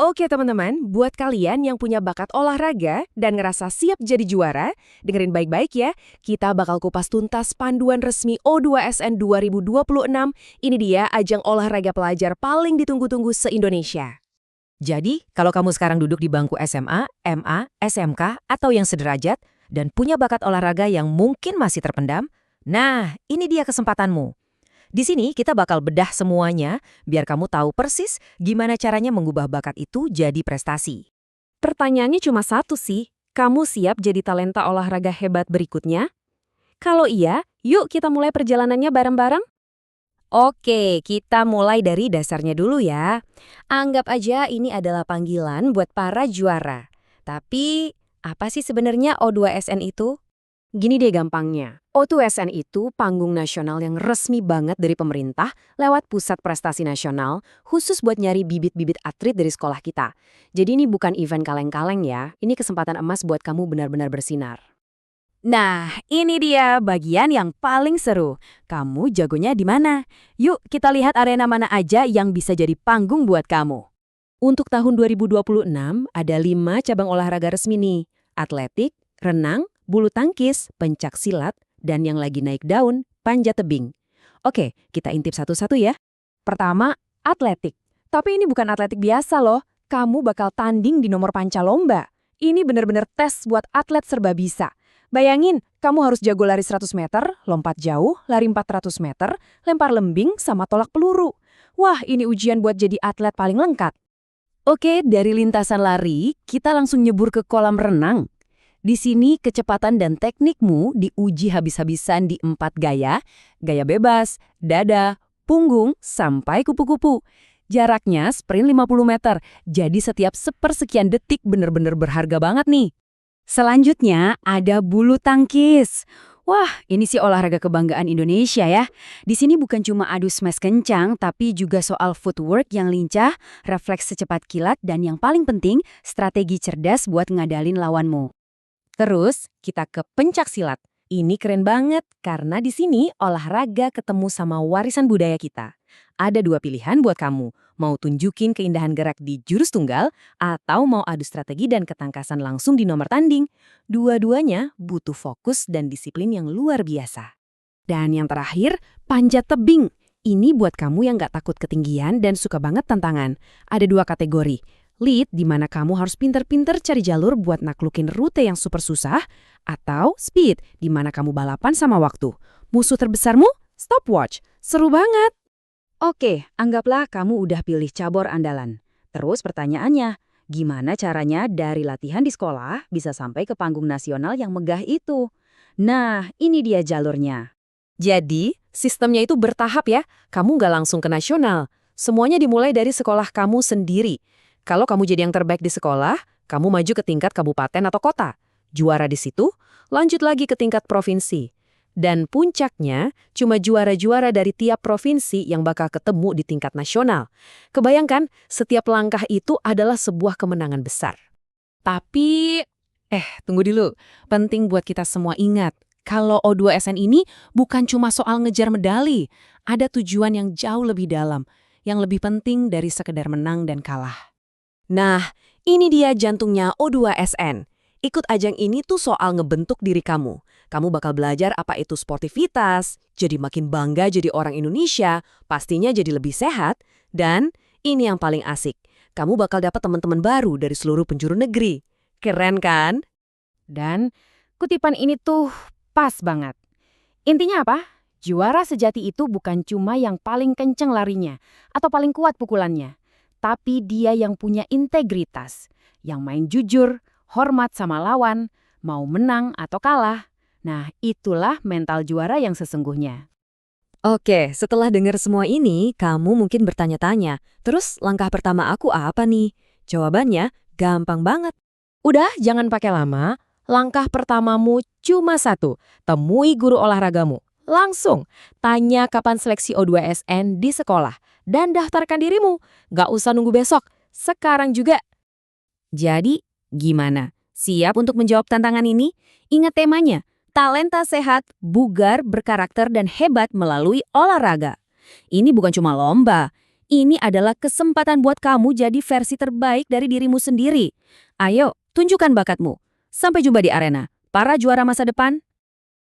Oke teman-teman, buat kalian yang punya bakat olahraga dan ngerasa siap jadi juara, dengerin baik-baik ya. Kita bakal kupas tuntas panduan resmi O2SN 2026. Ini dia ajang olahraga pelajar paling ditunggu-tunggu se-Indonesia. Jadi, kalau kamu sekarang duduk di bangku SMA, MA, SMK, atau yang sederajat, dan punya bakat olahraga yang mungkin masih terpendam, nah, ini dia kesempatanmu. Di sini kita bakal bedah semuanya, biar kamu tahu persis gimana caranya mengubah bakat itu jadi prestasi. Pertanyaannya cuma satu sih, kamu siap jadi talenta olahraga hebat berikutnya? Kalau iya, yuk kita mulai perjalanannya bareng-bareng. Oke, kita mulai dari dasarnya dulu ya. Anggap aja ini adalah panggilan buat para juara. Tapi, apa sih sebenarnya O2SN itu? Gini deh gampangnya, O2SN itu panggung nasional yang resmi banget dari pemerintah lewat Pusat Prestasi Nasional, khusus buat nyari bibit-bibit atlet dari sekolah kita. Jadi ini bukan event kaleng-kaleng ya, ini kesempatan emas buat kamu benar-benar bersinar. Nah, ini dia bagian yang paling seru. Kamu jagonya di mana? Yuk kita lihat arena mana aja yang bisa jadi panggung buat kamu. Untuk tahun 2026, ada 5 cabang olahraga resmi nih, atletik, renang, bulu tangkis, pencak silat, dan yang lagi naik daun, panjat tebing. Oke, kita intip satu-satu ya. Pertama, atletik. Tapi ini bukan atletik biasa loh. Kamu bakal tanding di nomor panca lomba. Ini bener-bener tes buat atlet serba bisa. Bayangin, kamu harus jago lari 100 meter, lompat jauh, lari 400 meter, lempar lembing, sama tolak peluru. Wah, ini ujian buat jadi atlet paling lengkap. Oke, dari lintasan lari, kita langsung nyebur ke kolam renang. Di sini kecepatan dan teknikmu diuji habis-habisan di 4 gaya, gaya bebas, dada, punggung, sampai kupu-kupu. Jaraknya sprint 50 meter, jadi setiap sepersekian detik bener-bener berharga banget nih. Selanjutnya ada bulu tangkis. Wah, ini sih olahraga kebanggaan Indonesia ya. Di sini bukan cuma adu smash kencang, tapi juga soal footwork yang lincah, refleks secepat kilat, dan yang paling penting, strategi cerdas buat ngadalin lawanmu. Terus, kita ke pencak silat. Ini keren banget, karena di sini olahraga ketemu sama warisan budaya kita. Ada 2 pilihan buat kamu, mau tunjukin keindahan gerak di jurus tunggal, atau mau adu strategi dan ketangkasan langsung di nomor tanding. Dua-duanya butuh fokus dan disiplin yang luar biasa. Dan yang terakhir, panjat tebing. Ini buat kamu yang gak takut ketinggian dan suka banget tantangan. Ada 2 kategori. Lead, di mana kamu harus pinter-pinter cari jalur buat naklukin rute yang super susah, atau speed, di mana kamu balapan sama waktu. Musuh terbesarmu? Stopwatch. Seru banget! Oke, anggaplah kamu udah pilih cabur andalan. Terus pertanyaannya, gimana caranya dari latihan di sekolah bisa sampai ke panggung nasional yang megah itu? Nah, ini dia jalurnya. Jadi, sistemnya itu bertahap ya. Kamu nggak langsung ke nasional. Semuanya dimulai dari sekolah kamu sendiri. Kalau kamu jadi yang terbaik di sekolah, kamu maju ke tingkat kabupaten atau kota. Juara di situ, lanjut lagi ke tingkat provinsi. Dan puncaknya, cuma juara-juara dari tiap provinsi yang bakal ketemu di tingkat nasional. Kebayangkan, setiap langkah itu adalah sebuah kemenangan besar. Tapi, tunggu dulu. Penting buat kita semua ingat, kalau O2SN ini bukan cuma soal ngejar medali. Ada tujuan yang jauh lebih dalam, yang lebih penting dari sekedar menang dan kalah. Nah, ini dia jantungnya O2SN. Ikut ajang ini tuh soal ngebentuk diri kamu. Kamu bakal belajar apa itu sportivitas, jadi makin bangga jadi orang Indonesia, pastinya jadi lebih sehat, dan ini yang paling asik. Kamu bakal dapat teman-teman baru dari seluruh penjuru negeri. Keren kan? Dan kutipan ini tuh pas banget. Intinya apa? Juara sejati itu bukan cuma yang paling kenceng larinya atau paling kuat pukulannya. Tapi dia yang punya integritas, yang main jujur, hormat sama lawan, mau menang atau kalah. Nah, itulah mental juara yang sesungguhnya. Oke, setelah dengar semua ini, kamu mungkin bertanya-tanya, terus langkah pertama aku apa nih? Jawabannya gampang banget. Udah, jangan pakai lama. Langkah pertamamu cuma satu, temui guru olahragamu. Langsung, tanya kapan seleksi O2SN di sekolah. Dan daftarkan dirimu. Gak usah nunggu besok, sekarang juga. Jadi, gimana? Siap untuk menjawab tantangan ini? Ingat temanya, talenta sehat, bugar, berkarakter, dan hebat melalui olahraga. Ini bukan cuma lomba, Ini adalah kesempatan buat kamu jadi versi terbaik dari dirimu sendiri. Ayo, tunjukkan bakatmu. Sampai jumpa di arena. Para juara masa depan.